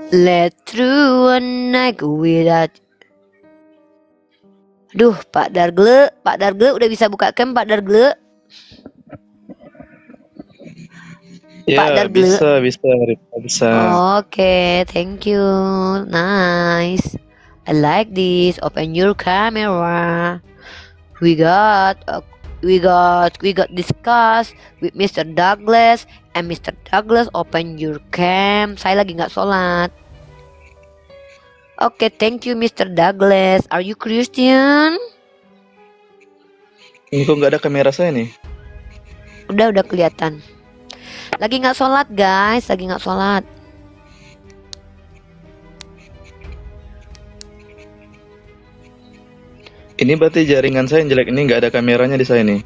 Let through a night without. Duh, Pak Dargle udah bisa buka cam, Pak Dargle. Pak Ya, Dargle. bisa. Oke, thank you. Nice. I like this. Open your camera. We got discuss with Mr. Douglas, and Mr. Douglas open your cam. Saya lagi nggak sholat. Oke, thank you Mr. Douglas. Are you Christian? Ini kok nggak ada kamera saya nih? Udah kelihatan. Lagi nggak sholat guys, lagi nggak sholat. Ini berarti jaringan saya yang jelek, ini nggak ada kameranya di saya nih.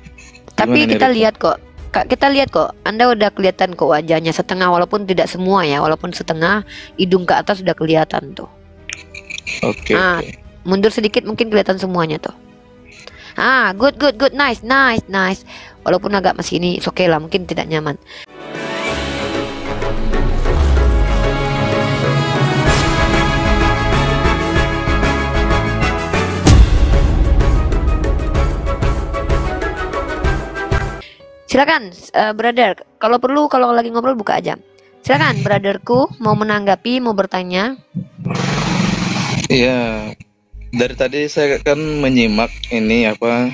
Tapi Gimana kita nih, lihat kok. Kak, kita lihat kok. Anda udah kelihatan kok wajahnya setengah, walaupun tidak semua ya, walaupun setengah, hidung ke atas udah kelihatan tuh. Oke. Mundur sedikit mungkin kelihatan semuanya tuh. Good, nice. Walaupun agak masih ini, oke lah, mungkin tidak nyaman. Silakan, brother. Kalau perlu, kalau lagi ngobrol buka aja. Silakan, brotherku, mau menanggapi, mau bertanya. Iya. Dari tadi saya kan menyimak ini apa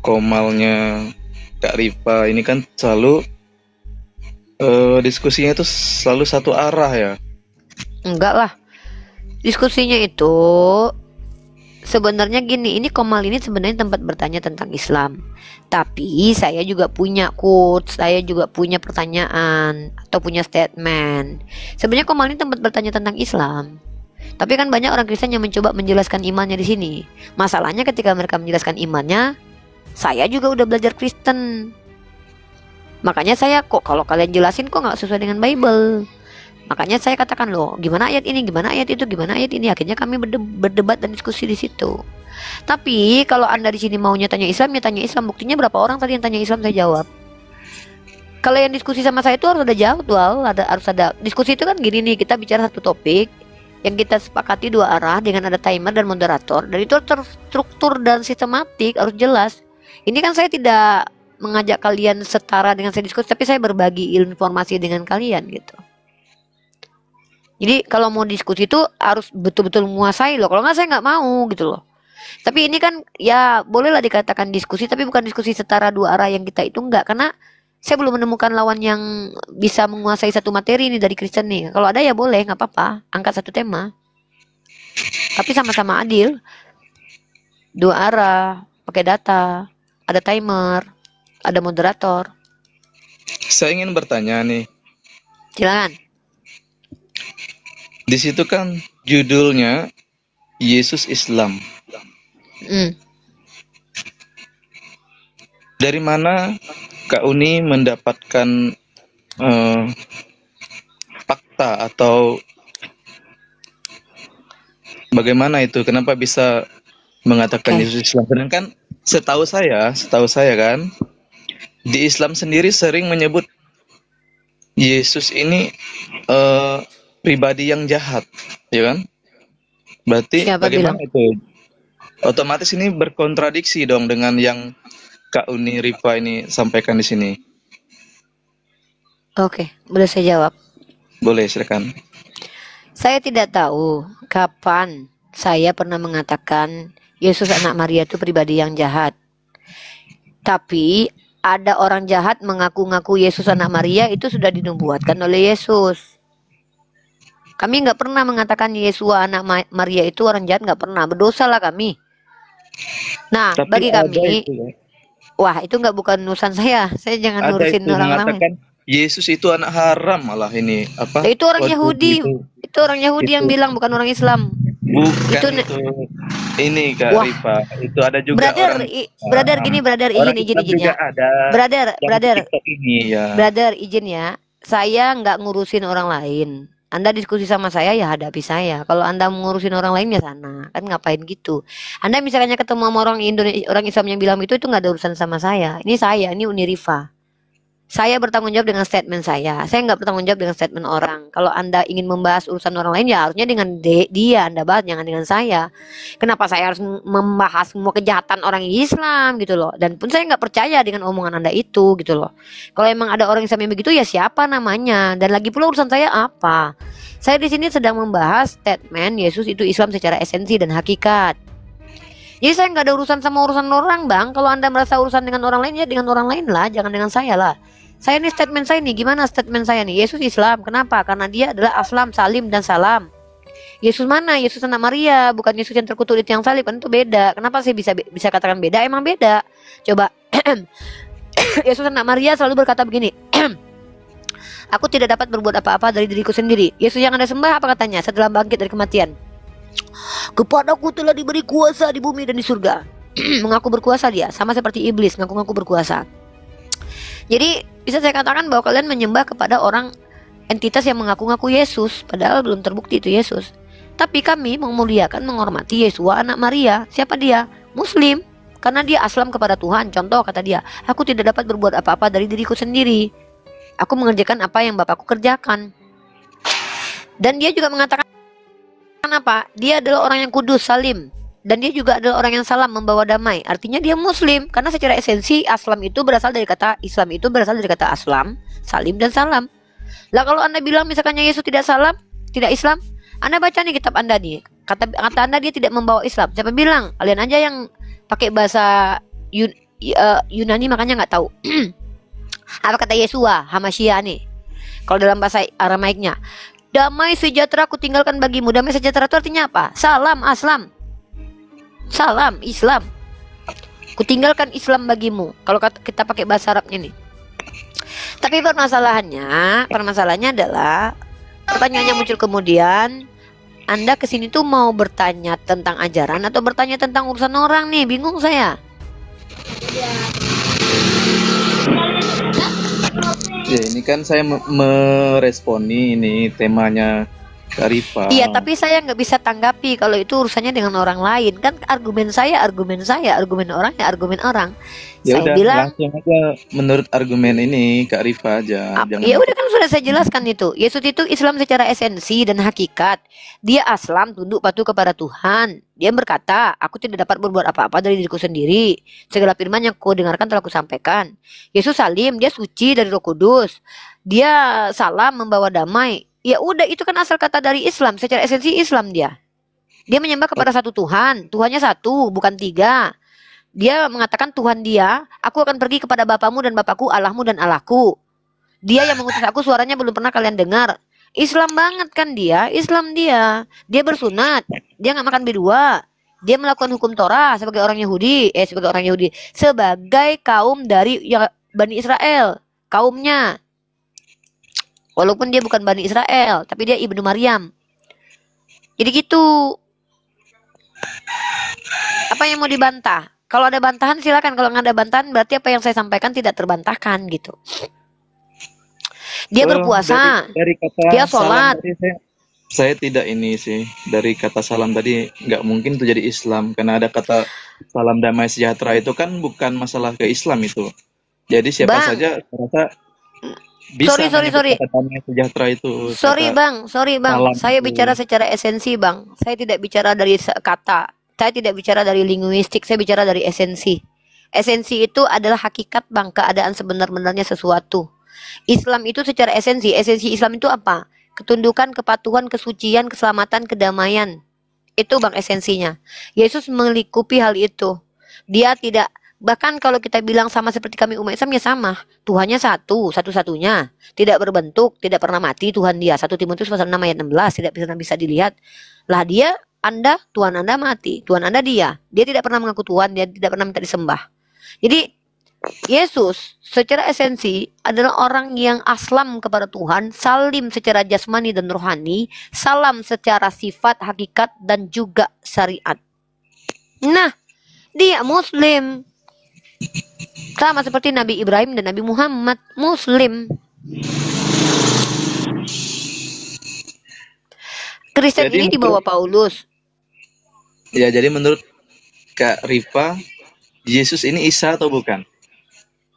komalnya Kak Rifa. Ini kan selalu diskusinya itu selalu satu arah ya. Enggak lah. Diskusinya itu sebenarnya gini, ini Komal ini sebenarnya tempat bertanya tentang Islam. Tapi saya juga punya quotes, saya juga punya pertanyaan atau punya statement. Sebenarnya Komal ini tempat bertanya tentang Islam. Tapi kan banyak orang Kristen yang mencoba menjelaskan imannya di sini. Masalahnya ketika mereka menjelaskan imannya, saya juga udah belajar Kristen. Makanya saya kok kalau kalian jelasin kok nggak sesuai dengan Bible. Makanya saya katakan loh, gimana ayat ini, gimana ayat itu, gimana ayat ini. Akhirnya kami berdebat dan diskusi di situ. Tapi kalau Anda di sini maunya tanya Islam, ya tanya Islam. Buktinya berapa orang tadi yang tanya Islam saya jawab. Kalau yang diskusi sama saya itu harus ada jadwal, harus ada diskusi itu kan gini nih, kita bicara satu topik yang kita sepakati dua arah dengan ada timer dan moderator, dan itu terstruktur dan sistematik, harus jelas. Ini kan saya tidak mengajak kalian setara dengan saya diskusi, tapi saya berbagi informasi dengan kalian gitu. Jadi kalau mau diskusi itu harus betul-betul menguasai loh. Kalau nggak saya nggak mau gitu loh. Tapi ini kan ya bolehlah dikatakan diskusi, tapi bukan diskusi setara dua arah yang kita itu enggak, karena saya belum menemukan lawan yang bisa menguasai satu materi ini dari Kristen nih. Kalau ada ya boleh, nggak apa-apa, angkat satu tema. Tapi sama-sama adil. Dua arah, pakai data, ada timer, ada moderator. Saya ingin bertanya nih. Silakan. Di situ kan judulnya Yesus Islam. Dari mana Kak Uni mendapatkan fakta atau bagaimana itu? Kenapa bisa mengatakan Yesus Islam? Sedangkan setahu saya kan di Islam sendiri sering menyebut Yesus ini pribadi yang jahat, ya kan? Berarti Siapa bagaimana bilang? itu? Otomatis ini berkontradiksi dong dengan yang Kak Uni Rifa ini sampaikan di sini. Oke, boleh saya jawab? Boleh, silakan. Saya tidak tahu kapan saya pernah mengatakan Yesus anak Maria itu pribadi yang jahat. Tapi ada orang jahat mengaku-ngaku Yesus anak Maria, itu sudah dinubuatkan oleh Yesus. Kami nggak pernah mengatakan Yesus anak Maria itu orang jahat, nggak pernah. Berdosa lah kami. Nah, tapi bagi kami, itu, ya. Wah itu nggak bukan urusan saya. Saya jangan ngurusin orang lain. Yesus itu anak haram malah ini apa? Itu orang Yahudi. Itu orang Yahudi yang bilang, bukan orang Islam. Bukan itu ini Kak Rifa. Itu ada juga brother gini, brother izin ya. Brother izin ya. Saya nggak ngurusin orang lain. Anda diskusi sama saya ya hadapi saya. Kalau Anda mengurusin orang lain ya sana. Kan ngapain gitu. Anda misalnya ketemu sama orang Indonesia, orang Islam yang bilang itu nggak ada urusan sama saya. Ini Uni Rifa. Saya bertanggung jawab dengan statement saya. Saya nggak bertanggung jawab dengan statement orang. Kalau Anda ingin membahas urusan orang lain, ya harusnya dengan dia Anda bahas, jangan dengan saya. Kenapa saya harus membahas semua kejahatan orang Islam gitu loh? Dan pun saya nggak percaya dengan omongan Anda itu gitu loh. Kalau emang ada orang Islam yang begitu, ya siapa namanya? Dan lagi pula urusan saya apa? Saya di sini sedang membahas statement Yesus itu Islam secara esensi dan hakikat. Jadi saya nggak ada urusan sama urusan orang, Bang. Kalau Anda merasa urusan dengan orang lain, ya dengan orang lain lah, jangan dengan saya lah. Saya ini statement saya nih, gimana statement saya nih? Yesus Islam, kenapa? Karena dia adalah aslam, salim, dan salam. Yesus mana? Yesus anak Maria, bukan Yesus yang terkutuk di tiang salib, kan itu beda. Kenapa sih bisa katakan beda? Emang beda. Coba, Yesus anak Maria selalu berkata begini, aku tidak dapat berbuat apa-apa dari diriku sendiri. Yesus yang Anda sembah apa katanya setelah bangkit dari kematian? Kepadaku telah diberi kuasa di bumi dan di surga. Mengaku berkuasa dia, sama seperti iblis ngaku-ngaku berkuasa. Jadi bisa saya katakan bahwa kalian menyembah kepada orang entitas yang mengaku-ngaku Yesus, padahal belum terbukti itu Yesus. Tapi kami memuliakan, menghormati Yesua anak Maria. Siapa dia? Muslim. Karena dia aslam kepada Tuhan. Contoh kata dia, aku tidak dapat berbuat apa-apa dari diriku sendiri. Aku mengerjakan apa yang Bapakku kerjakan. Dan dia juga mengatakan apa? Dia adalah orang yang kudus, salim. Dan dia juga adalah orang yang salam, membawa damai. Artinya dia Muslim. Karena secara esensi aslam itu berasal dari kata Islam, itu berasal dari kata aslam, salim, dan salam. Lah kalau Anda bilang misalkannya Yesus tidak salam, tidak Islam, Anda baca nih kitab Anda nih. Kata Anda dia tidak membawa Islam. Siapa bilang? Kalian aja yang pakai bahasa Yunani makanya nggak tahu. Apa kata Yesua, Hamashiach nih. Kalau dalam bahasa Aramaiknya, damai sejahtera ku tinggalkan bagimu. Damai sejahtera itu artinya apa? Salam, aslam. Salam, Islam. Kutinggalkan Islam bagimu. Kalau kita pakai bahasa Arabnya nih. Tapi permasalahannya adalah pertanyaan yang muncul kemudian, Anda kesini tuh mau bertanya tentang ajaran atau bertanya tentang urusan orang nih? Bingung saya. Ya ini kan saya meresponi ini temanya Kak Rifa. Iya, tapi saya nggak bisa tanggapi kalau itu urusannya dengan orang lain. Kan argumen saya, argumen orang ya argumen orang. Ya Saya udah, bilang, langsung aja menurut argumen ini Kak Rifa aja. Jangan ya udah kan sudah saya jelaskan itu. Yesus itu Islam secara esensi dan hakikat. Dia aslam, tunduk patuh kepada Tuhan. Dia berkata, aku tidak dapat berbuat apa-apa dari diriku sendiri. Segala firman yang ku dengarkan telah kusampaikan. Yesus salim, dia suci dari Roh Kudus. Dia salam, membawa damai. Ya udah, itu kan asal kata dari Islam. Secara esensi Islam dia. Dia menyembah kepada satu Tuhan. Tuhannya satu, bukan tiga. Dia mengatakan Tuhan dia, aku akan pergi kepada Bapamu dan Bapakku, Allahmu dan Allahku. Dia yang mengutus aku, suaranya belum pernah kalian dengar. Islam banget kan dia, Islam dia. Dia bersunat, dia nggak makan berdua. Dia melakukan hukum Torah sebagai orang Yahudi, sebagai kaum dari Bani Israel, kaumnya. Walaupun dia bukan Bani Israel, tapi dia Ibnu Maryam. Jadi gitu. Apa yang mau dibantah? Kalau ada bantahan silakan. Kalau nggak ada bantahan berarti apa yang saya sampaikan tidak terbantahkan gitu. Dia berpuasa, dari kata dia sholat. Saya tidak ini sih, dari kata salam tadi nggak mungkin itu jadi Islam, karena ada kata salam damai sejahtera itu kan bukan masalah ke Islam itu. Jadi siapa saja ternyata bisa sorry. kata damai sejahtera itu. Sorry bang. Saya bicara secara esensi bang. Saya tidak bicara dari kata. Saya tidak bicara dari linguistik. Saya bicara dari esensi. Esensi itu adalah hakikat bang, keadaan sebenar-benarnya sesuatu. Islam itu secara esensi Islam itu apa? Ketundukan, kepatuhan, kesucian, keselamatan, kedamaian. Itu bang esensinya. Yesus melingkupi hal itu. Dia tidak, bahkan kalau kita bilang sama seperti kami umat Islam ya sama. Tuhannya satu-satunya. Tidak berbentuk, tidak pernah mati Tuhan dia. 1 Timotius pasal 6 ayat 16 tidak bisa dilihat. Lah dia, Anda, Tuhan Anda mati. Tuhan Anda dia. Dia tidak pernah mengaku Tuhan, dia tidak pernah minta disembah. Jadi Yesus secara esensi adalah orang yang aslam kepada Tuhan, salim secara jasmani dan rohani, salam secara sifat, hakikat, dan juga syariat. Nah, dia Muslim. Sama seperti Nabi Ibrahim dan Nabi Muhammad, Muslim. Kristen ini di bawah Paulus. Ya, jadi menurut Kak Rifa, Yesus ini Isa atau bukan?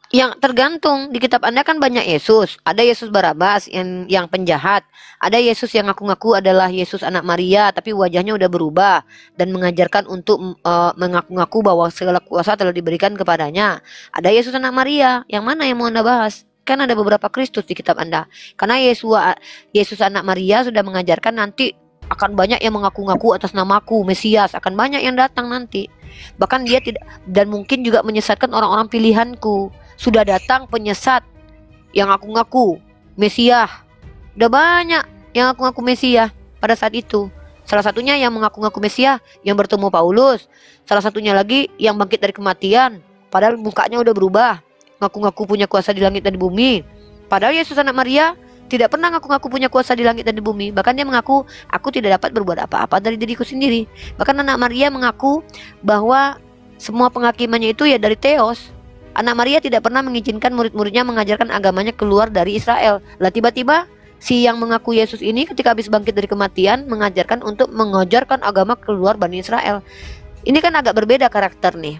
Yang tergantung di kitab Anda kan banyak Yesus. Ada Yesus Barabas yang penjahat. Ada Yesus yang ngaku-ngaku adalah Yesus anak Maria, tapi wajahnya udah berubah dan mengajarkan untuk mengaku-ngaku bahwa segala kuasa telah diberikan kepadanya. Ada Yesus anak Maria. Yang mana yang mau Anda bahas? Kan ada beberapa Kristus di kitab Anda. Karena Yesus anak Maria sudah mengajarkan nanti akan banyak yang mengaku-ngaku atas namaku, Mesias, akan banyak yang datang nanti. Bahkan dia tidak, dan mungkin juga menyesatkan orang-orang pilihanku. Sudah datang penyesat yang ngaku-ngaku Mesias. Udah banyak yang ngaku-ngaku Mesias pada saat itu. Salah satunya yang mengaku-ngaku Mesias yang bertemu Paulus. Salah satunya lagi yang bangkit dari kematian, padahal mukanya udah berubah, ngaku-ngaku punya kuasa di langit dan di bumi. Padahal Yesus anak Maria tidak pernah ngaku-ngaku punya kuasa di langit dan di bumi. Bahkan dia mengaku, aku tidak dapat berbuat apa-apa dari diriku sendiri. Bahkan anak Maria mengaku bahwa semua penghakimannya itu ya dari Theos. Anak Maria tidak pernah mengizinkan murid-muridnya mengajarkan agamanya keluar dari Israel. Lah tiba-tiba si yang mengaku Yesus ini ketika habis bangkit dari kematian mengajarkan untuk mengajarkan agama keluar Bani Israel. Ini kan agak berbeda karakter nih.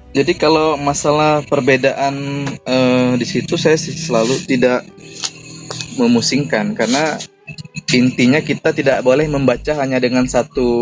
Jadi kalau masalah perbedaan di situ saya selalu tidak memusingkan, karena intinya kita tidak boleh membaca hanya dengan satu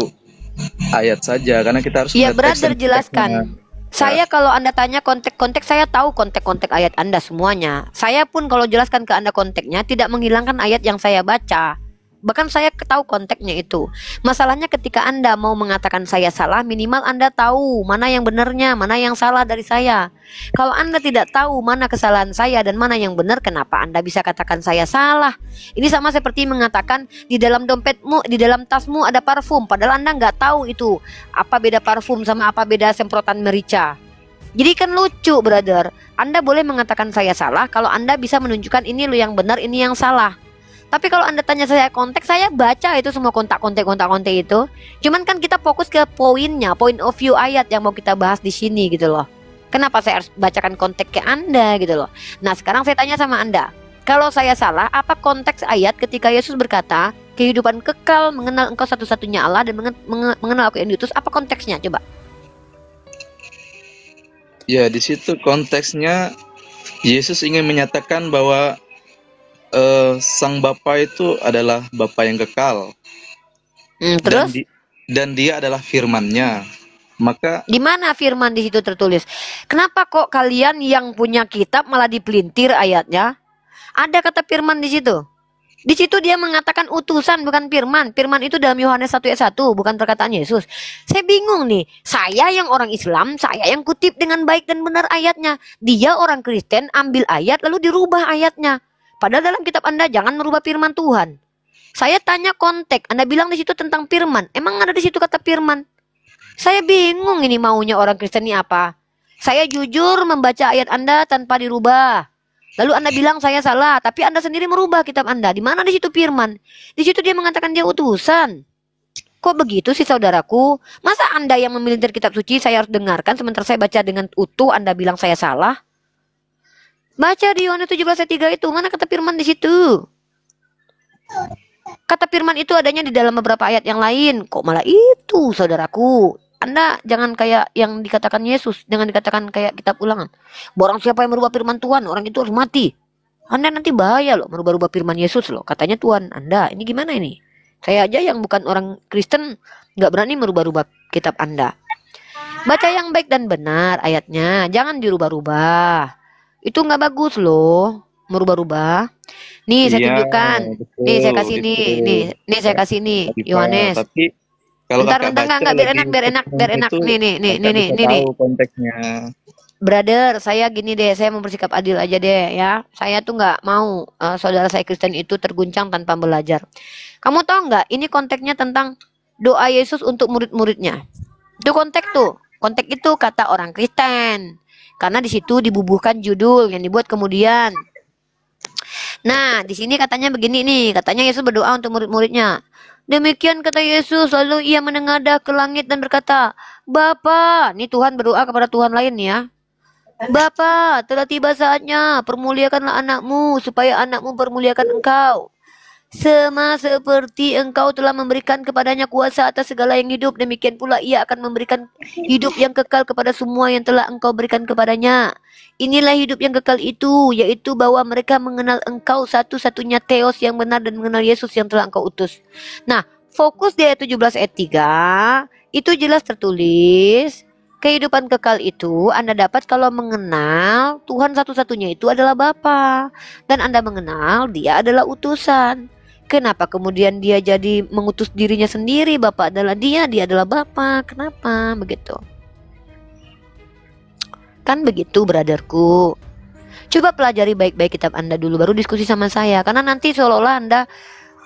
ayat saja, karena kita harus Iya, melihat teks brother, dan jelaskan. konteksnya. Saya kalau Anda tanya konteks-konteks, saya tahu konteks-konteks ayat Anda semuanya. Saya pun kalau jelaskan ke Anda konteksnya, tidak menghilangkan ayat yang saya baca. Bahkan saya tahu konteksnya itu. Masalahnya ketika Anda mau mengatakan saya salah, minimal Anda tahu mana yang benarnya, mana yang salah dari saya. Kalau Anda tidak tahu mana kesalahan saya dan mana yang benar, kenapa Anda bisa katakan saya salah? Ini sama seperti mengatakan di dalam dompetmu, di dalam tasmu ada parfum, padahal Anda nggak tahu itu apa beda parfum sama apa beda semprotan merica. Jadi kan lucu, brother. Anda boleh mengatakan saya salah kalau Anda bisa menunjukkan ini lo yang benar, ini yang salah. Tapi kalau Anda tanya saya konteks, saya baca itu semua kontak-kontek itu. Cuman kan kita fokus ke poinnya, point of view ayat yang mau kita bahas di sini gitu loh. Kenapa saya harus bacakan konteks ke Anda gitu loh. Nah sekarang saya tanya sama Anda, kalau saya salah, apa konteks ayat ketika Yesus berkata kehidupan kekal, mengenal engkau satu-satunya Allah dan mengenal aku yang diutus, apa konteksnya coba? Ya, di situ konteksnya Yesus ingin menyatakan bahwa Sang Bapa itu adalah Bapa yang kekal, Terus? dan Dia adalah firman-Nya. Maka di mana firman di situ tertulis? Kenapa kok kalian yang punya kitab malah dipelintir ayatnya? Ada kata firman di situ. Di situ dia mengatakan utusan bukan firman. Firman itu dalam Yohanes 1 ayat 1, bukan perkataan Yesus. Saya bingung nih. Saya yang orang Islam, saya yang kutip dengan baik dan benar ayatnya. Dia orang Kristen ambil ayat lalu dirubah ayatnya. Padahal dalam kitab Anda jangan merubah firman Tuhan. Saya tanya konteks, Anda bilang di situ tentang firman. Emang ada di situ kata firman? Saya bingung ini maunya orang Kristen ini apa. Saya jujur membaca ayat Anda tanpa dirubah. Lalu Anda bilang saya salah, tapi Anda sendiri merubah kitab Anda. Di mana di situ firman? Di situ dia mengatakan dia utusan. Kok begitu sih saudaraku? Masa Anda yang memelintir kitab suci saya harus dengarkan sementara saya baca dengan utuh Anda bilang saya salah? Baca di Yohanes 17 ayat 3 itu, mana kata firman di situ? Kata firman itu adanya di dalam beberapa ayat yang lain. Kok malah itu, saudaraku? Anda jangan kayak yang dikatakan Yesus, jangan dikatakan kayak kitab Ulangan. Barang siapa yang merubah firman Tuhan, orang itu harus mati. Anda nanti bahaya loh merubah-rubah firman Yesus loh. Katanya Tuhan Anda, ini gimana ini? Saya aja yang bukan orang Kristen nggak berani merubah-rubah kitab Anda. Baca yang baik dan benar ayatnya, jangan dirubah-rubah. Itu nggak bagus loh, merubah-rubah. Nih saya tunjukkan. betul, Nih saya kasih itu. nih saya kasih nih Yohanes. Tapi kalau Bentar, kakak baca enggak, biar enak. itu, Nih. tahu konteksnya. Brother, saya gini deh, saya mau bersikap adil aja deh ya. Saya tuh nggak mau saudara saya Kristen itu terguncang tanpa belajar. Kamu tahu nggak? Ini konteksnya tentang doa Yesus untuk murid-muridnya. Itu konteks tuh. Konteks itu kata orang Kristen. Karena di situ dibubuhkan judul yang dibuat kemudian. Nah, di sini katanya begini nih. Katanya Yesus berdoa untuk murid-muridnya. Demikian kata Yesus, lalu ia menengadah ke langit dan berkata, Bapa, ini Tuhan berdoa kepada Tuhan lain ya. Bapa, telah tiba saatnya, permuliakanlah anakmu, supaya anakmu permuliakan engkau. Sama seperti Engkau telah memberikan kepadanya kuasa atas segala yang hidup, demikian pula Ia akan memberikan hidup yang kekal kepada semua yang telah Engkau berikan kepadanya. Inilah hidup yang kekal itu, yaitu bahwa mereka mengenal Engkau satu-satunya Theos yang benar dan mengenal Yesus yang telah Engkau utus. Nah, fokus di ayat 17 ayat 3, itu jelas tertulis, kehidupan kekal itu Anda dapat kalau mengenal Tuhan satu-satunya itu adalah Bapa, dan Anda mengenal Dia adalah utusan. Kenapa kemudian dia jadi mengutus dirinya sendiri? Bapa adalah dia adalah Bapa. Kenapa begitu? Kan begitu, brotherku. Coba pelajari baik-baik kitab Anda dulu, baru diskusi sama saya. Karena nanti seolah-olah Anda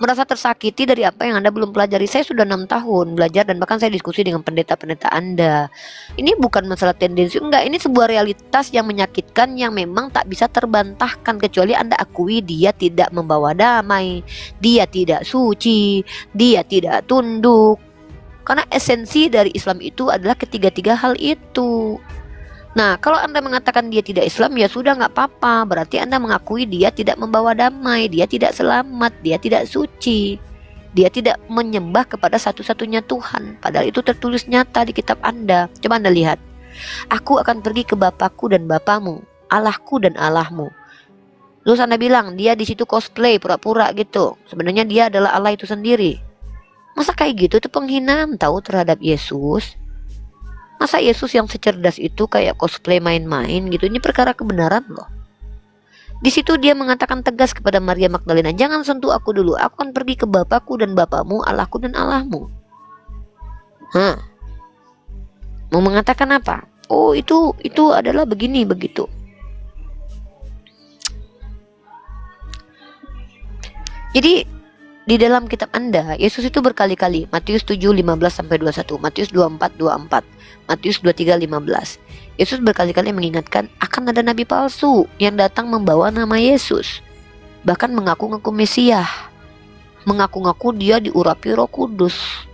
merasa tersakiti dari apa yang Anda belum pelajari. Saya sudah 6 tahun belajar dan bahkan saya diskusi dengan pendeta-pendeta Anda. Ini bukan masalah tendensi, enggak. Ini sebuah realitas yang menyakitkan yang memang tak bisa terbantahkan kecuali Anda akui dia tidak membawa damai, dia tidak suci, dia tidak tunduk. Karena esensi dari Islam itu adalah ketiga-tiga hal itu. Nah, kalau Anda mengatakan dia tidak Islam, ya sudah, nggak apa-apa. Berarti Anda mengakui dia tidak membawa damai, dia tidak selamat, dia tidak suci, dia tidak menyembah kepada satu-satunya Tuhan. Padahal itu tertulis nyata di kitab Anda. Coba Anda lihat. Aku akan pergi ke Bapakku dan Bapamu, Allahku dan Allahmu. Terus Anda bilang dia di situ cosplay, pura-pura gitu. Sebenarnya dia adalah Allah itu sendiri. Masa kayak gitu? Itu penghinaan tahu terhadap Yesus. Masa Yesus yang secerdas itu kayak cosplay main-main gitu? Ini perkara kebenaran loh. Di situ dia mengatakan tegas kepada Maria Magdalena, jangan sentuh aku dulu. Aku akan pergi ke Bapakku dan Bapamu, Allahku dan Allahmu. Mau mengatakan apa? Oh, itu adalah begini begitu. Jadi di dalam kitab Anda, Yesus itu berkali-kali, Matius 7:15-21, Matius 24:24, Matius 23:15. Yesus berkali-kali mengingatkan akan ada nabi palsu yang datang membawa nama Yesus. Bahkan mengaku-ngaku Mesias, mengaku-ngaku dia diurapi Roh Kudus.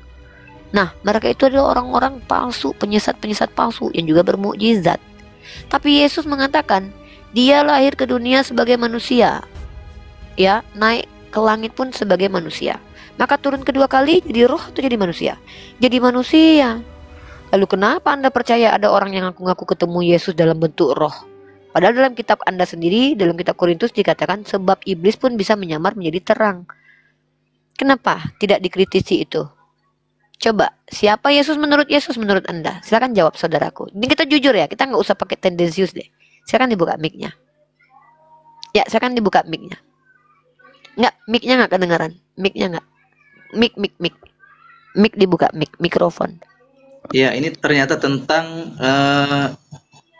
Nah, mereka itu adalah orang-orang palsu, penyesat-penyesat palsu yang juga bermukjizat. Tapi Yesus mengatakan, dia lahir ke dunia sebagai manusia. Ya, naik ke langit pun sebagai manusia. Maka turun kedua kali jadi roh atau jadi manusia? Jadi manusia. Lalu kenapa Anda percaya ada orang yang ngaku-ngaku ketemu Yesus dalam bentuk roh? Padahal dalam kitab Anda sendiri, dalam kitab Korintus dikatakan sebab iblis pun bisa menyamar menjadi terang. Kenapa tidak dikritisi itu? Coba, siapa Yesus menurut Anda? Silakan jawab saudaraku. Ini kita jujur ya, kita nggak usah pakai tendensius deh. Silakan dibuka mic-nya. Ya, silakan dibuka mic-nya. Nggak, mic-nya nggak kedengaran. Mic-nya nggak. Mic dibuka, mikrofon. Ya, ini ternyata tentang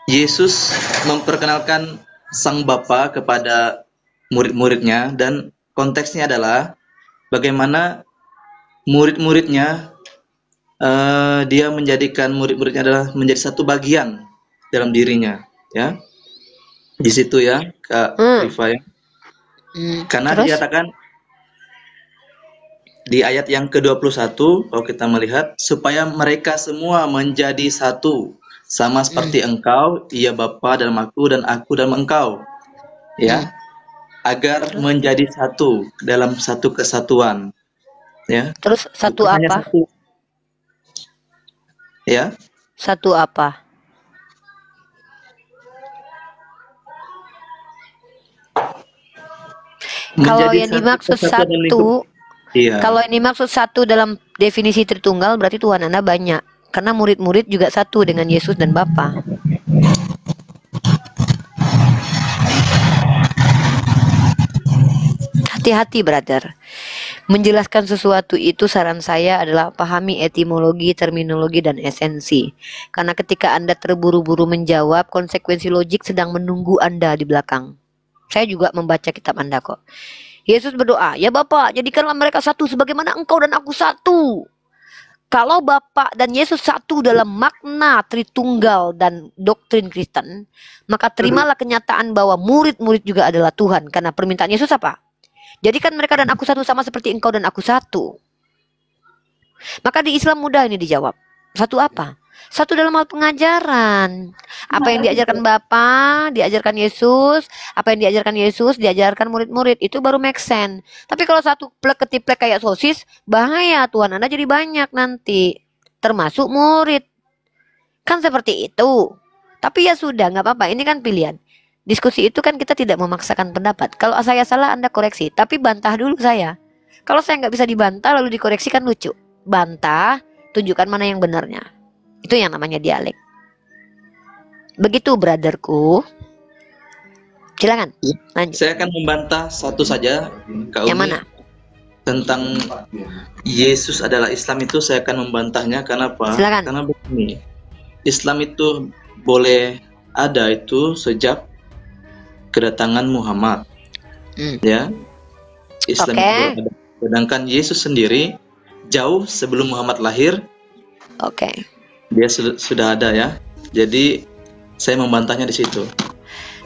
Yesus memperkenalkan Sang Bapa kepada murid-muridnya, dan konteksnya adalah bagaimana murid-muridnya dia menjadikan murid-muridnya adalah menjadi satu bagian dalam dirinya, ya. Di situ ya, Kak Rifa ya. Karena Terus? dikatakan di ayat yang ke-21, kalau kita melihat, supaya mereka semua menjadi satu, sama seperti Engkau, ya Bapa dalam aku dan aku dalam Engkau, ya, agar menjadi satu dalam satu kesatuan, ya. Terus satu Bukan hanya apa? satu, ya. Satu apa? Kalau Menjadi yang satu dimaksud kesatuan dan satu, iya. kalau yang dimaksud satu dalam definisi Tritunggal berarti Tuhan Anda banyak. Karena murid-murid juga satu dengan Yesus dan Bapa. Hati-hati, brother. Menjelaskan sesuatu itu saran saya adalah pahami etimologi, terminologi, dan esensi. Karena ketika Anda terburu-buru menjawab, konsekuensi logik sedang menunggu Anda di belakang. Saya juga membaca kitab Anda kok. Yesus berdoa, ya Bapa, jadikanlah mereka satu sebagaimana Engkau dan aku satu. Kalau Bapa dan Yesus satu dalam makna Tritunggal dan doktrin Kristen, maka terimalah kenyataan bahwa murid-murid juga adalah Tuhan. Karena permintaan Yesus apa? Jadikan mereka dan aku satu sama seperti Engkau dan aku satu. Maka di Islam mudah ini dijawab. Satu apa? Satu dalam hal pengajaran. Apa yang diajarkan Bapa, diajarkan Yesus. Apa yang diajarkan Yesus, diajarkan murid-murid. Itu baru make sense. Tapi kalau satu plek ketiplek kayak sosis, bahaya. Tuhan Anda jadi banyak nanti. Termasuk murid. Kan seperti itu. Tapi ya sudah, nggak apa-apa. Ini kan pilihan. Diskusi itu kan kita tidak memaksakan pendapat. Kalau saya salah, Anda koreksi. Tapi bantah dulu saya. Kalau saya nggak bisa dibantah, lalu dikoreksi kan lucu. Bantah, tunjukkan mana yang benarnya. Itu yang namanya dialek. Begitu, brotherku. Silakan. Lanjut. Saya akan membantah satu saja, Kak Yang Umi. mana? Tentang Yesus adalah Islam itu saya akan membantahnya. Kenapa? Silakan. Karena begini, Islam itu boleh ada itu sejak kedatangan Muhammad, ya. Islam itu boleh ada. Sedangkan Yesus sendiri jauh sebelum Muhammad lahir, dia sudah ada ya. Jadi saya membantahnya di situ.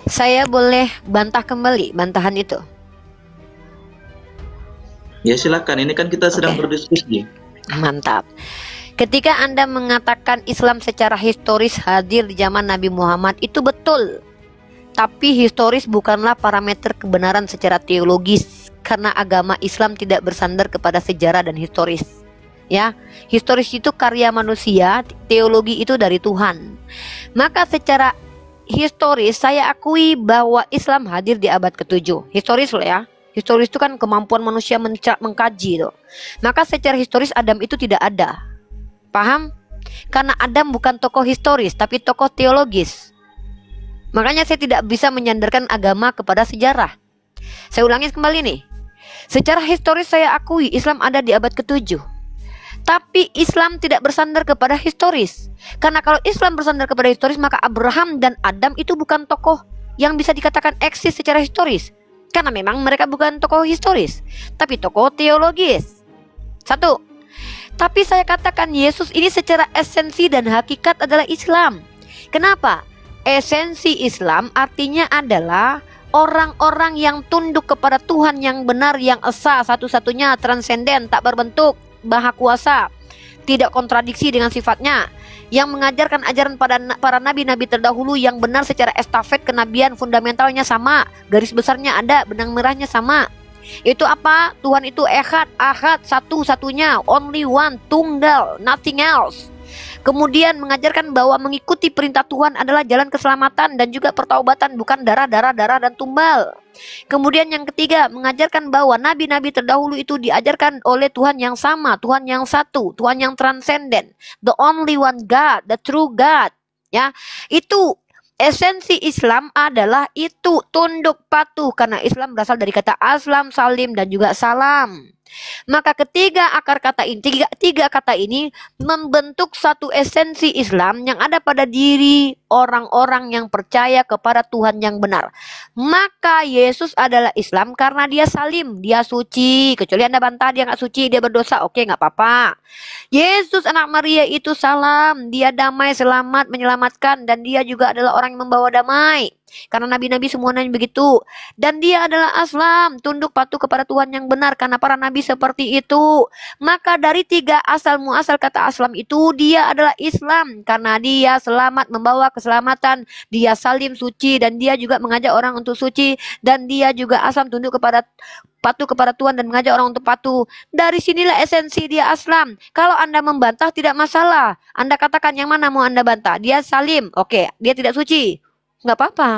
Saya boleh bantah kembali bantahan itu? Ya silakan, ini kan kita sedang berdiskusi. Mantap. Ketika Anda mengatakan Islam secara historis hadir di zaman Nabi Muhammad, itu betul. Tapi historis bukanlah parameter kebenaran secara teologis, karena agama Islam tidak bersandar kepada sejarah dan historis. Ya, historis itu karya manusia, teologi itu dari Tuhan. Maka secara historis saya akui bahwa Islam hadir di abad ke-7. Historis loh ya. Historis itu kan kemampuan manusia mengkaji tuh. Maka secara historis Adam itu tidak ada. Paham? Karena Adam bukan tokoh historis, tapi tokoh teologis. Makanya saya tidak bisa menyandarkan agama kepada sejarah. Saya ulangi kembali nih. Secara historis saya akui Islam ada di abad ke-7. Tapi Islam tidak bersandar kepada historis. Karena kalau Islam bersandar kepada historis, maka Abraham dan Adam itu bukan tokoh yang bisa dikatakan eksis secara historis. Karena memang mereka bukan tokoh historis, tapi tokoh teologis. Satu. Tapi saya katakan Yesus ini secara esensi dan hakikat adalah Islam. Kenapa? Esensi Islam artinya adalah orang-orang yang tunduk kepada Tuhan yang benar, yang esa, satu-satunya, transenden, tak berbentuk, maha kuasa, tidak kontradiksi dengan sifatnya, yang mengajarkan ajaran pada para nabi-nabi terdahulu yang benar secara estafet kenabian, fundamentalnya sama, garis besarnya ada, benang merahnya sama. Itu apa? Tuhan itu echad, ahad, satu-satunya, only one, tunggal, nothing else. Kemudian mengajarkan bahwa mengikuti perintah Tuhan adalah jalan keselamatan dan juga pertaubatan, bukan darah dan tumbal. Kemudian yang ketiga, mengajarkan bahwa nabi-nabi terdahulu itu diajarkan oleh Tuhan yang sama, Tuhan yang satu, Tuhan yang transenden, the only one God, the true God. Ya, itu esensi Islam adalah itu, tunduk patuh, karena Islam berasal dari kata aslam, salim, dan juga salam. Maka ketiga akar kata ini, tiga kata ini membentuk satu esensi Islam yang ada pada diri orang-orang yang percaya kepada Tuhan yang benar. Maka Yesus adalah Islam karena dia salim, dia suci. Kecuali Anda bantah dia nggak suci, dia berdosa, oke, nggak apa-apa. Yesus anak Maria itu salam, dia damai, selamat, menyelamatkan, dan dia juga adalah orang yang membawa damai. Karena nabi-nabi semuanya begitu. Dan dia adalah aslam, tunduk patuh kepada Tuhan yang benar, karena para nabi seperti itu. Maka dari tiga asal muasal kata aslam itu, dia adalah Islam karena dia selamat, membawa keselamatan, dia salim, suci, dan dia juga mengajak orang untuk suci, dan dia juga aslam, tunduk kepada patuh kepada Tuhan dan mengajak orang untuk patuh. Dari sinilah esensi dia aslam. Kalau Anda membantah tidak masalah. Anda katakan yang mana mau Anda bantah. Dia salim, oke, dia tidak suci, nggak apa-apa.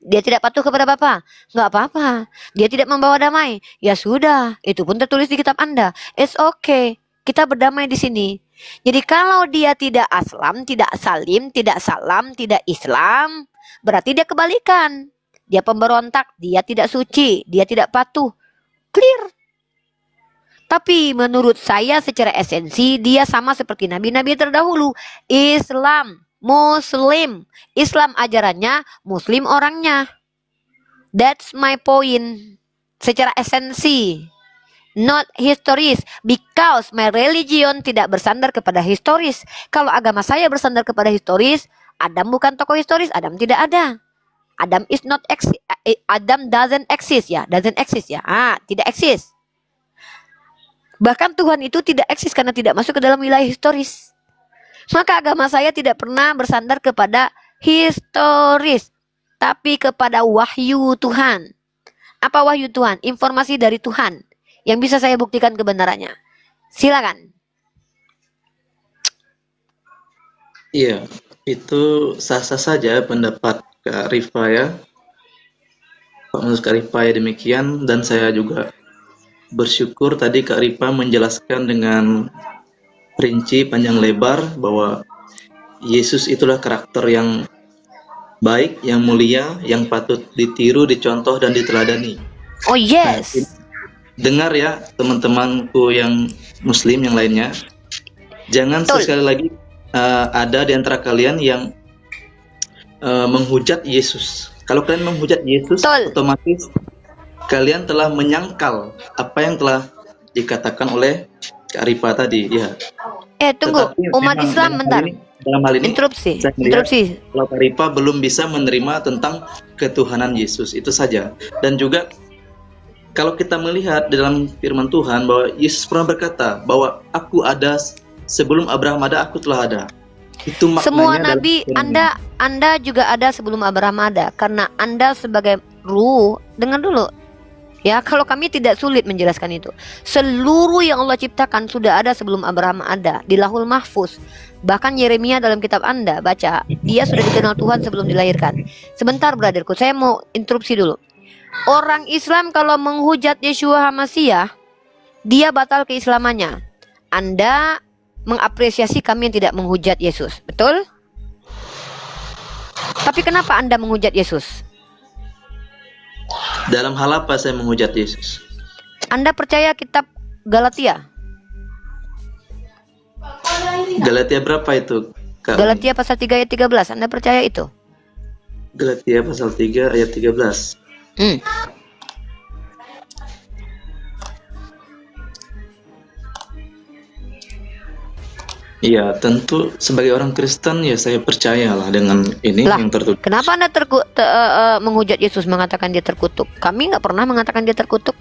Dia tidak patuh kepada Bapa, nggak apa-apa. Dia tidak membawa damai, ya sudah, itu pun tertulis di kitab Anda. It's okay, kita berdamai di sini. Jadi kalau dia tidak aslam, tidak salim, tidak salam, tidak Islam, berarti dia kebalikan. Dia pemberontak, dia tidak suci, dia tidak patuh. Clear. Tapi menurut saya secara esensi dia sama seperti nabi-nabi terdahulu. Islam, Muslim. Islam ajarannya, Muslim orangnya. That's my point. Secara esensi. Not historis. Because my religion tidak bersandar kepada historis. Kalau agama saya bersandar kepada historis, Adam bukan tokoh historis, Adam tidak ada. Adam is not exist. Adam doesn't exist ya, doesn't exist ya. Tidak eksis. Bahkan Tuhan itu tidak eksis karena tidak masuk ke dalam wilayah historis. Maka agama saya tidak pernah bersandar kepada historis, tapi kepada wahyu Tuhan. Apa wahyu Tuhan? Informasi dari Tuhan yang bisa saya buktikan kebenarannya. Silakan. Iya, itu sah-sah saja pendapat Kak Rifa ya. Menurut Kak Rifa ya demikian, dan saya juga bersyukur tadi Kak Rifa menjelaskan dengan rinci panjang lebar bahwa Yesus itulah karakter yang baik, yang mulia, yang patut ditiru, dicontoh, dan diteladani. Oh yes. Dengar ya teman-temanku yang muslim yang lainnya, jangan Betul. sekali lagi ada di antara kalian yang menghujat Yesus. Kalau kalian menghujat Yesus, Betul. otomatis kalian telah menyangkal apa yang telah dikatakan oleh Kak Rifa tadi ya. Tunggu, Tetapi umat memang Islam bentar. dalam hal ini Interupsi. saya melihat kalau Kak Rifa belum bisa menerima tentang ketuhanan Yesus, itu saja. Dan juga kalau kita melihat dalam firman Tuhan bahwa Yesus pernah berkata bahwa aku ada sebelum Abraham ada, aku telah ada. Itu maknanya semua nabi Anda juga ada sebelum Abraham ada, karena Anda sebagai ruh. Dengar dulu ya, kalau kami tidak sulit menjelaskan itu. Seluruh yang Allah ciptakan sudah ada sebelum Abraham ada di Lahul Mahfuz. Bahkan Yeremia dalam kitab Anda baca, dia sudah dikenal Tuhan sebelum dilahirkan. Sebentar brotherku, saya mau interupsi dulu. Orang Islam kalau menghujat Yeshua HaMashiach, dia batal keislamannya. Anda mengapresiasi kami yang tidak menghujat Yesus, betul? Tapi kenapa Anda menghujat Yesus? Dalam hal apa saya menghujat Yesus? Anda percaya kitab Galatia? Galatia berapa itu, Kak? Galatia pasal 3 ayat 13. Anda percaya itu? Galatia pasal 3 ayat 13. Iya, tentu sebagai orang Kristen ya saya percayalah dengan ini yang tertulis. Kenapa Anda menghujat Yesus, mengatakan dia terkutuk? Kami nggak pernah mengatakan dia terkutuk.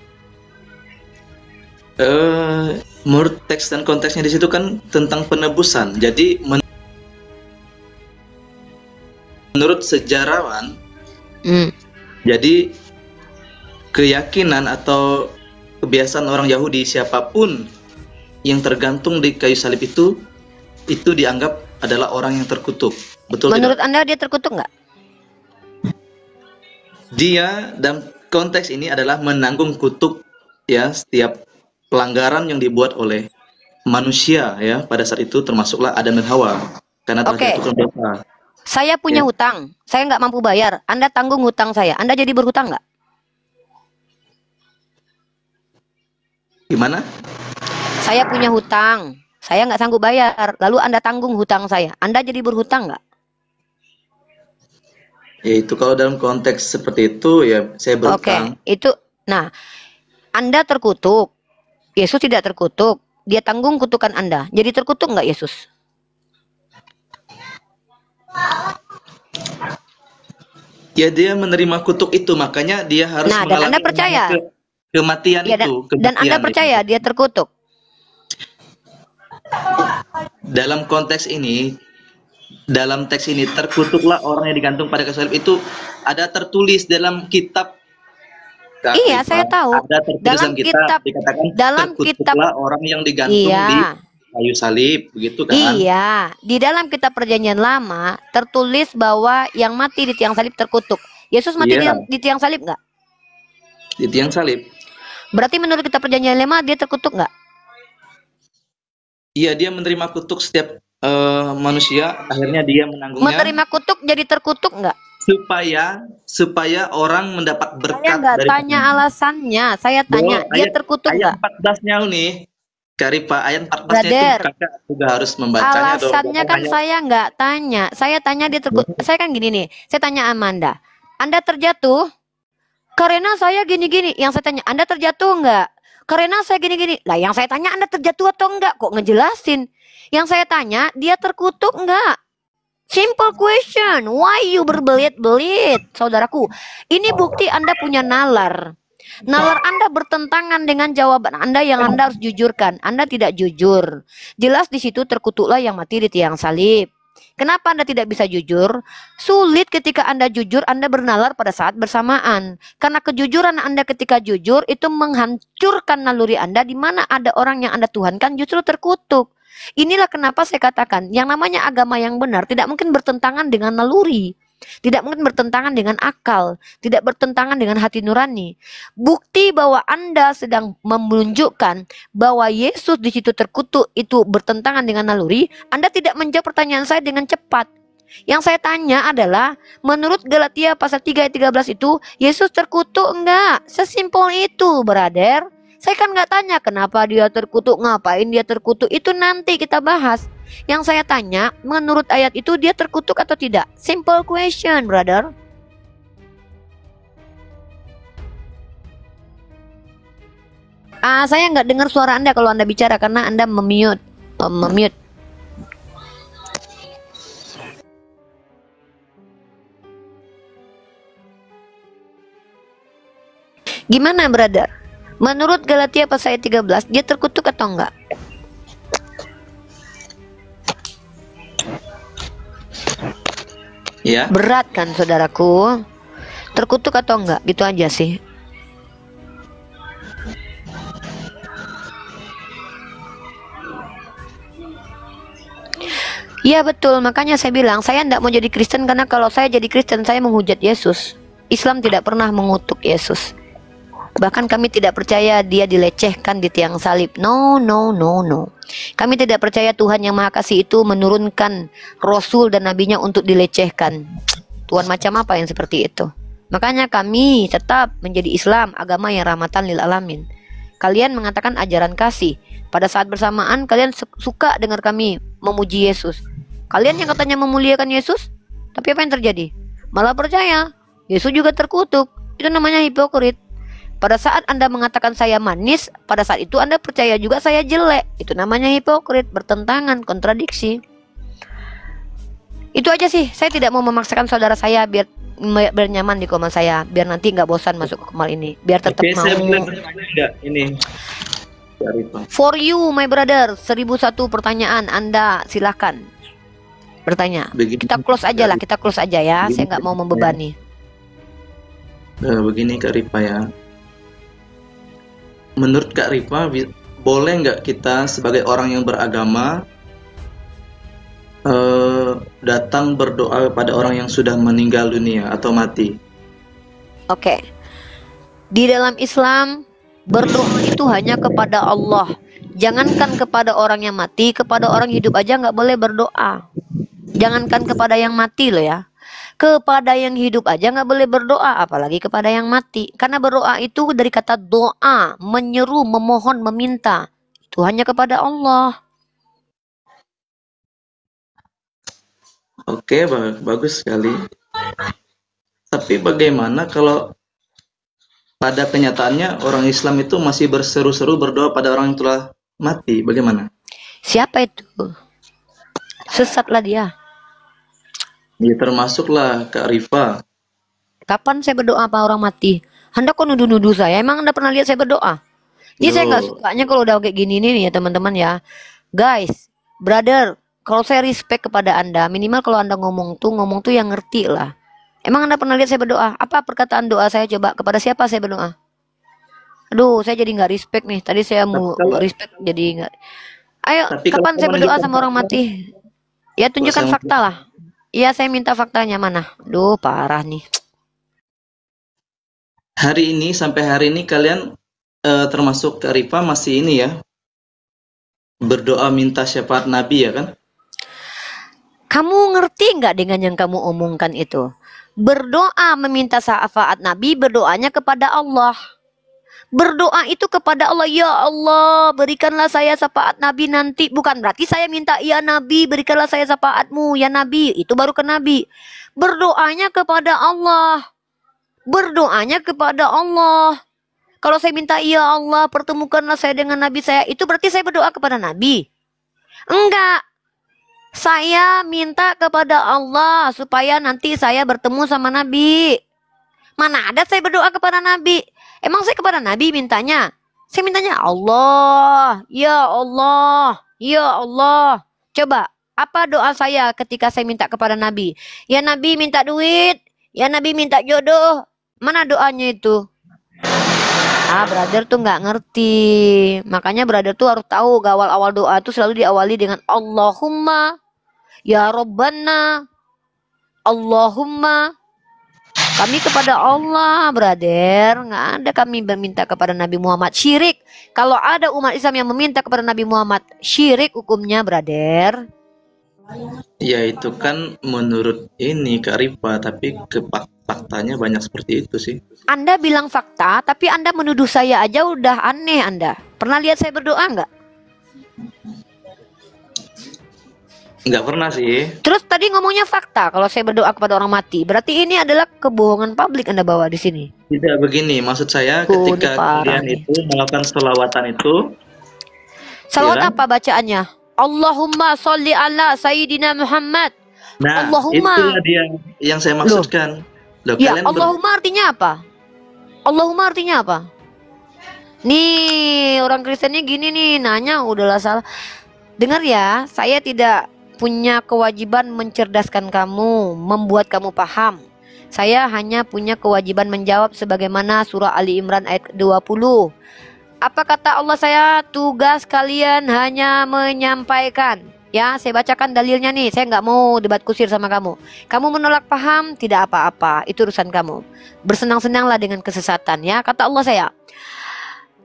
Menurut teks dan konteksnya di situ kan tentang penebusan. Jadi menurut sejarawan, jadi keyakinan atau kebiasaan orang Yahudi, siapapun yang tergantung di kayu salib itu dianggap adalah orang yang terkutuk. Betul menurut tidak? Anda dia terkutuk nggak? Dia dalam konteks ini adalah menanggung kutuk ya setiap pelanggaran yang dibuat oleh manusia ya pada saat itu, termasuklah Adam dan Hawa, karena telah dijatuhkan dosa. Saya punya hutang, saya nggak mampu bayar. Anda tanggung hutang saya. Anda jadi berhutang nggak? Gimana? Saya punya hutang, saya nggak sanggup bayar. Lalu Anda tanggung hutang saya. Anda jadi berhutang nggak? Ya itu kalau dalam konteks seperti itu ya saya berhutang. Itu. Nah, Anda terkutuk. Yesus tidak terkutuk. Dia tanggung kutukan Anda. Jadi terkutuk nggak Yesus? Ya dia menerima kutuk itu, makanya dia harus dan Anda percaya kematian itu. Dan Anda percaya dia terkutuk? Dalam konteks ini, dalam teks ini, terkutuklah orang yang digantung pada kayu salib, itu ada tertulis dalam kitab. Iya, saya tahu. Ada dalam kitab dikatakan terkutuklah orang yang digantung di kayu salib, begitu kan? Iya, di dalam kitab Perjanjian Lama tertulis bahwa yang mati di tiang salib terkutuk. Yesus mati di tiang salib nggak? Di tiang salib. Berarti menurut kitab Perjanjian Lama dia terkutuk nggak? Iya, dia menerima kutuk setiap manusia, akhirnya dia menanggungnya. Menerima kutuk jadi terkutuk nggak? Supaya orang mendapat berkat. Saya nggak tanya alasannya, saya tanya dia terkutuk nggak? Ayat 14-nya nih, Karipa, ayat 14-nya itu kakak juga harus membacanya. Alasannya kan saya nggak tanya, saya tanya dia terkutuk. Saya kan gini nih, saya tanya Amanda, Anda terjatuh karena saya gini-gini. Yang saya tanya, Anda terjatuh nggak? Karena saya gini-gini. Lah yang saya tanya, Anda terjatuh atau enggak? Kok ngejelasin? Yang saya tanya, dia terkutuk enggak? Simple question. Why you berbelit-belit, saudaraku? Ini bukti Anda punya nalar. Nalar Anda bertentangan dengan jawaban Anda yang Anda harus jujurkan. Anda tidak jujur. Jelas di situ terkutuklah yang mati di tiang salib. Kenapa Anda tidak bisa jujur? Sulit ketika Anda jujur, Anda bernalar pada saat bersamaan. Karena kejujuran Anda ketika jujur itu menghancurkan naluri Anda, di mana ada orang yang Anda tuhankan justru terkutuk. Inilah kenapa saya katakan yang namanya agama yang benar tidak mungkin bertentangan dengan naluri. Tidak mungkin bertentangan dengan akal, tidak bertentangan dengan hati nurani. Bukti bahwa Anda sedang menunjukkan bahwa Yesus di situ terkutuk itu bertentangan dengan naluri, Anda tidak menjawab pertanyaan saya dengan cepat. Yang saya tanya adalah, menurut Galatia pasal 3 ayat 13 itu, Yesus terkutuk enggak? Sesimpel itu, brother. Saya kan nggak tanya kenapa dia terkutuk, ngapain dia terkutuk, itu nanti kita bahas. Yang saya tanya, menurut ayat itu dia terkutuk atau tidak? Simple question, brother. Saya nggak dengar suara Anda kalau Anda bicara karena Anda memute. Gimana, brother? Menurut Galatia pasal ayat 13, dia terkutuk atau enggak? Ya. Berat kan, saudaraku? Terkutuk atau enggak? Gitu aja sih. Iya betul, makanya saya bilang saya tidak mau jadi Kristen, karena kalau saya jadi Kristen saya menghujat Yesus. Islam tidak pernah mengutuk Yesus. Bahkan kami tidak percaya dia dilecehkan di tiang salib. No. Kami tidak percaya Tuhan yang Maha Kasih itu menurunkan Rasul dan Nabinya untuk dilecehkan. Tuhan macam apa yang seperti itu? Makanya kami tetap menjadi Islam, agama yang rahmatan lil alamin. Kalian mengatakan ajaran kasih. Pada saat bersamaan kalian suka dengar kami memuji Yesus. Kalian yang katanya memuliakan Yesus, tapi apa yang terjadi? Malah percaya Yesus juga terkutuk. Itu namanya hipokrit. Pada saat Anda mengatakan saya manis, pada saat itu Anda percaya juga saya jelek. Itu namanya hipokrit, bertentangan, kontradiksi. Itu aja sih. Saya tidak mau memaksakan saudara saya biar bernyaman di komal saya, biar nanti nggak bosan masuk ke komal ini, biar tetap mau. Ini. For you, my brother, 1001 pertanyaan Anda, silahkan bertanya. Begini, kita close aja lah, kita close aja ya. Saya nggak mau membebani. Begini Kak Rifa ya. Menurut Kak Rifa, boleh nggak kita sebagai orang yang beragama datang berdoa kepada orang yang sudah meninggal dunia atau mati? Oke. Di dalam Islam, berdoa itu hanya kepada Allah. Jangankan kepada orang yang mati, kepada orang hidup aja nggak boleh berdoa. Jangankan kepada yang mati loh ya. Kepada yang hidup aja nggak boleh berdoa, apalagi kepada yang mati. Karena berdoa itu dari kata doa, menyeru, memohon, meminta. Itu hanya kepada Allah. Oke, bagus sekali. Tapi bagaimana kalau pada kenyataannya orang Islam itu masih berseru-seru berdoa pada orang yang telah mati? Bagaimana? Siapa itu? Sesatlah dia. Ya termasuklah Kak Rifa. Kapan saya berdoa apa orang mati? Anda kok nuduh-nuduh saya? Emang Anda pernah lihat saya berdoa? Jadi saya nggak sukanya kalau udah kayak gini nih ya teman-teman ya. Guys, brother, kalau saya respect kepada Anda, minimal kalau Anda ngomong tuh yang ngerti lah. Emang Anda pernah lihat saya berdoa? Apa perkataan doa saya coba? Kepada siapa saya berdoa? Aduh, saya jadi nggak respect nih. Tadi saya mau respect jadi nggak. Ayo, kapan saya berdoa sama orang mati? Ya tunjukkan fakta lah. Iya, saya minta faktanya mana? Duh, parah nih. Hari ini, sampai hari ini kalian termasuk Kak Rifa masih ini ya, berdoa minta syafaat Nabi ya kan? Kamu ngerti nggak dengan yang kamu omongkan itu? Berdoa meminta syafaat Nabi, berdoanya kepada Allah. Berdoa itu kepada Allah, ya Allah berikanlah saya syafaat Nabi nanti. Bukan berarti saya minta, ya Nabi berikanlah saya syafaatmu, ya Nabi. Itu baru ke Nabi. Berdoanya kepada Allah. Berdoanya kepada Allah. Kalau saya minta, ya Allah pertemukanlah saya dengan Nabi saya, itu berarti saya berdoa kepada Nabi? Enggak. Saya minta kepada Allah supaya nanti saya bertemu sama Nabi. Mana ada saya berdoa kepada Nabi? Emang saya kepada Nabi mintanya? Saya mintanya Allah, ya Allah, ya Allah. Coba, apa doa saya ketika saya minta kepada Nabi? Ya Nabi minta duit, ya Nabi minta jodoh. Mana doanya itu? Brother tuh nggak ngerti. Makanya brother tuh harus tahu awal-awal doa tuh selalu diawali dengan Allahumma, ya Rabbana, Allahumma. Kami kepada Allah, brother. Nggak ada kami meminta kepada Nabi Muhammad. Syirik. Kalau ada umat Islam yang meminta kepada Nabi Muhammad, syirik hukumnya, brother. Ya itu kan menurut ini Kak Rifa, tapi faktanya banyak seperti itu sih. Anda bilang fakta, tapi Anda menuduh saya aja udah aneh Anda. Pernah lihat saya berdoa nggak? Nggak pernah sih. Terus tadi ngomongnya fakta kalau saya berdoa kepada orang mati. Berarti ini adalah kebohongan publik Anda bawa di sini. Tidak begini, maksud saya ketika kalian itu melakukan selawatan itu. Salawat ya kan? Apa bacaannya? Allahumma sholli ala Sayyidina Muhammad. Nah, Allahumma. Itulah dia yang saya maksudkan. Loh, ya, Allahumma artinya apa? Allahumma artinya apa? Nih, orang Kristennya gini nih, nanya udahlah salah. Dengar ya, saya tidak punya kewajiban mencerdaskan kamu, membuat kamu paham. Saya hanya punya kewajiban menjawab sebagaimana surah Ali Imran ayat 20. Apa kata Allah saya? Tugas kalian hanya menyampaikan. Ya, saya bacakan dalilnya nih. Saya nggak mau debat kusir sama kamu. Kamu menolak paham, tidak apa-apa. Itu urusan kamu. Bersenang-senanglah dengan kesesatan. Ya, kata Allah saya.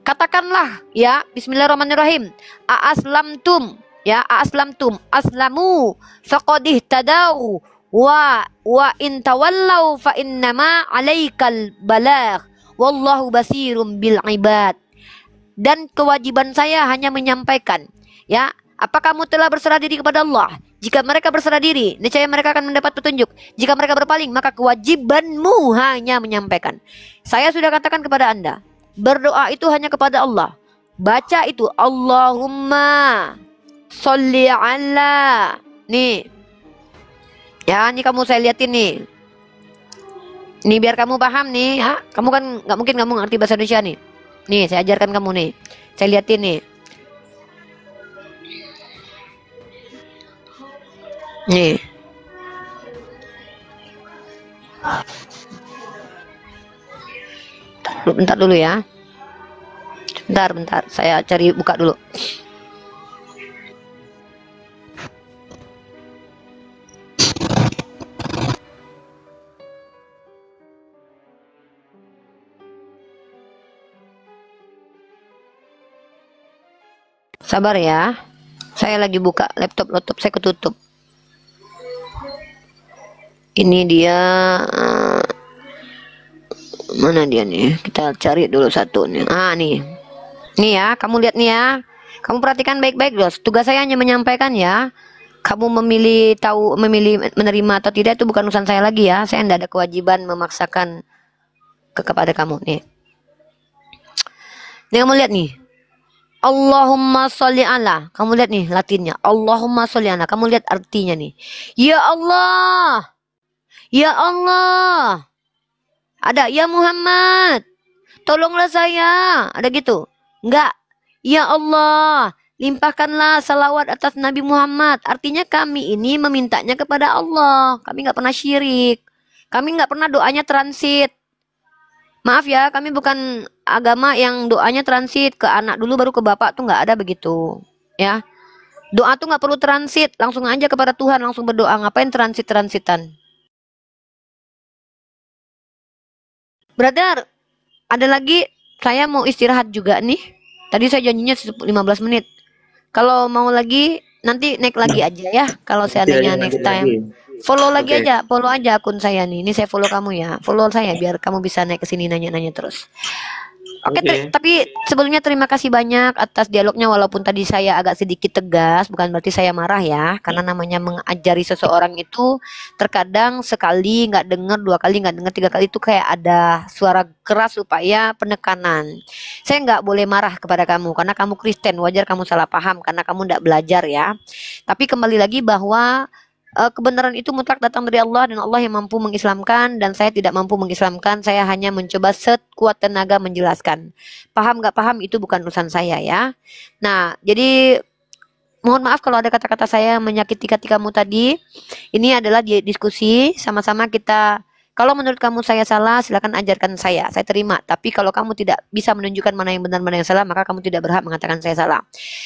Katakanlah, ya, Bismillahirrahmanirrahim. A'aslamtum. Ya, a'aslamtum. Aslamu. Faqadih tadawu. Wa in tawallau fa innama alaikal balagh. Wallahu basirum bil ibad. Dan kewajiban saya hanya menyampaikan, ya, apa kamu telah berserah diri kepada Allah? Jika mereka berserah diri, niscaya mereka akan mendapat petunjuk. Jika mereka berpaling, maka kewajibanmu hanya menyampaikan. Saya sudah katakan kepada Anda, berdoa itu hanya kepada Allah. Baca itu Allahumma sholli ala. Nih, ya, ini kamu saya liatin nih. Nih biar kamu paham nih, ya. Kamu kan nggak mungkin kamu ngerti bahasa Indonesia nih. Nih, saya ajarkan kamu nih. Saya liatin nih. Nih. Bentar dulu ya. Bentar. Saya cari buka dulu. Sabar ya. Saya lagi buka laptop saya ketutup. Ini dia, mana dia nih? Kita cari dulu satu nih. Nih. Nih ya, kamu lihat nih ya. Kamu perhatikan baik-baik, Dos. Tugas saya hanya menyampaikan ya. Kamu memilih menerima atau tidak itu bukan urusan saya lagi ya. Saya tidak ada kewajiban memaksakan kepada kamu nih. Nih kamu lihat nih. Allahumma sholli ala. Kamu lihat nih latinnya. Allahumma sholli ala. Kamu lihat artinya nih. Ya Allah. Ya Allah. Ada ya Muhammad. Tolonglah saya. Ada gitu. Enggak. Ya Allah. Limpahkanlah salawat atas Nabi Muhammad. Artinya kami ini memintanya kepada Allah. Kami nggak pernah syirik. Kami nggak pernah doanya transit. Maaf ya, kami bukan agama yang doanya transit ke anak dulu baru ke bapak tuh nggak ada begitu, ya. Doa tuh nggak perlu transit, langsung aja kepada Tuhan, langsung berdoa. Ngapain transitan? Brother, ada lagi, saya mau istirahat juga nih. Tadi saya janjinya 15 menit. Kalau mau lagi, nanti naik lagi aja ya. Kalau seandainya next time. Follow lagi aja, follow aja akun saya nih. Ini saya follow kamu ya. Follow saya biar kamu bisa naik ke sini nanya-nanya terus. Oke, tapi sebelumnya terima kasih banyak atas dialognya walaupun tadi saya agak sedikit tegas, bukan berarti saya marah ya. Karena namanya mengajari seseorang itu terkadang sekali nggak dengar, dua kali nggak dengar, tiga kali itu kayak ada suara keras supaya penekanan. Saya nggak boleh marah kepada kamu karena kamu Kristen, wajar kamu salah paham karena kamu nggak belajar ya. Tapi kembali lagi bahwa kebenaran itu mutlak datang dari Allah dan Allah yang mampu mengislamkan dan saya tidak mampu mengislamkan. Saya hanya mencoba sekuat tenaga menjelaskan. Paham nggak paham itu bukan urusan saya ya. Nah, jadi mohon maaf kalau ada kata-kata saya menyakiti hati kamu tadi. Ini adalah diskusi sama-sama kita. Kalau menurut kamu saya salah, silakan ajarkan saya terima. Tapi kalau kamu tidak bisa menunjukkan mana yang benar, mana yang salah, maka kamu tidak berhak mengatakan saya salah.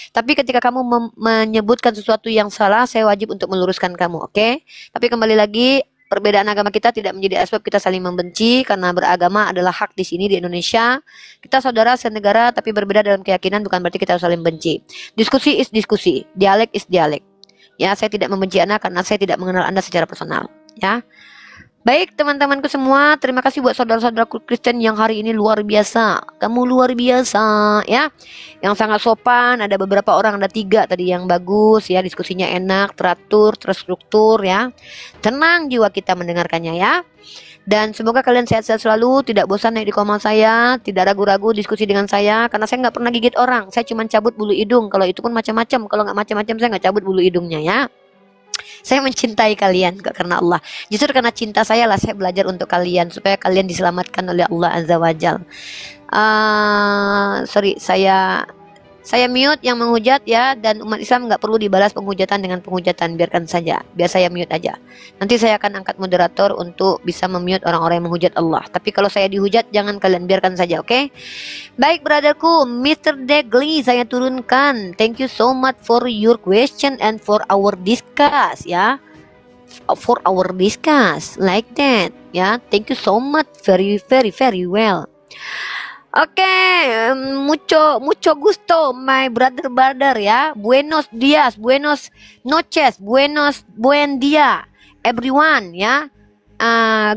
Tapi ketika kamu menyebutkan sesuatu yang salah, saya wajib untuk meluruskan kamu, oke? Tapi kembali lagi, perbedaan agama kita tidak menjadi asbab kita saling membenci, karena beragama adalah hak di sini di Indonesia. Kita saudara senegara tapi berbeda dalam keyakinan, bukan berarti kita harus saling benci. Diskusi is diskusi, dialek is dialek. Ya, saya tidak membenci Anda karena saya tidak mengenal Anda secara personal, ya. Baik teman-temanku semua, terima kasih buat saudara-saudaraku Kristen yang hari ini luar biasa. Kamu luar biasa ya. Yang sangat sopan, ada beberapa orang, ada 3 tadi yang bagus ya. Diskusinya enak, teratur, terstruktur ya. Tenang jiwa kita mendengarkannya ya. Dan semoga kalian sehat-sehat selalu, tidak bosan naik di komen saya, tidak ragu-ragu diskusi dengan saya. Karena saya nggak pernah gigit orang, saya cuma cabut bulu hidung. Kalau itu pun macam-macam, kalau nggak macam-macam saya nggak cabut bulu hidungnya ya. Saya mencintai kalian karena Allah. Justru karena cinta saya lah saya belajar untuk kalian supaya kalian diselamatkan oleh Allah Azza wa Jal. Sorry, saya mute yang menghujat ya, dan umat Islam nggak perlu dibalas penghujatan dengan penghujatan, biarkan saja, biar saya mute aja. Nanti saya akan angkat moderator untuk bisa memute orang-orang yang menghujat Allah. Tapi kalau saya dihujat jangan kalian, biarkan saja, oke? Baik brotherku, Mr. Degli saya turunkan. Thank you so much for your question and for our discuss ya. For our discuss like that ya. Thank you so much, very very very well. Oke, mucho gusto, my brother ya. Buenos dias, buenos noches, buen dia, everyone ya.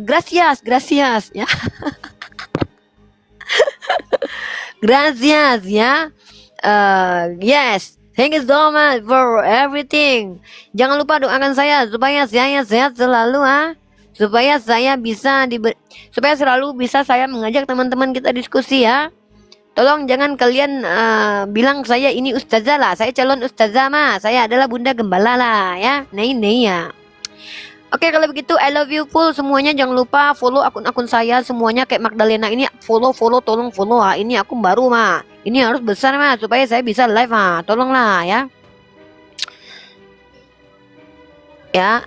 Gracias ya. Gracias ya. Yes, thank you so much for everything. Jangan lupa doakan saya supaya saya sehat selalu supaya saya bisa supaya selalu bisa saya mengajak teman-teman kita diskusi ya. Tolong jangan kalian bilang saya ini ustazah lah, saya calon ustazah mah, saya adalah bunda gembala lah ya. Nah ini ya. Oke, kalau begitu I love you full semuanya. Jangan lupa follow akun-akun saya semuanya kayak Magdalena ini, follow tolong follow ini akun baru mah. Ini harus besar mah supaya saya bisa live tolonglah ya. Ya,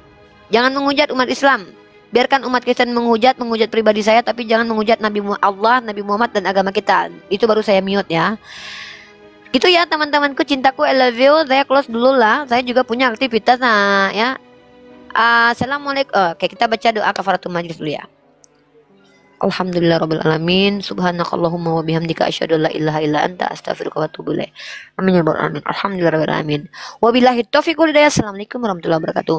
jangan menghujat umat Islam. Biarkan umat Kristen menghujat pribadi saya, tapi jangan menghujat Nabi Allah, Nabi Muhammad dan agama kita. Itu baru saya mute ya. Gitu ya teman-temanku cintaku, I love you. Saya close dulu lah. Saya juga punya aktivitas ya. Assalamualaikum. Oke, kita baca doa kafaratul majlis dulu ya. Alhamdulillah rabbil alamin, subhanakallahumma wa bihamdika asyhadu an la ilaha illa anta astaghfiruka wa atubu ilaik. Amin ya rabbal alamin. Alhamdulillah rabbil alamin. Wabillahi taufiq wal hidayah. Assalamualaikum warahmatullahi wabarakatuh.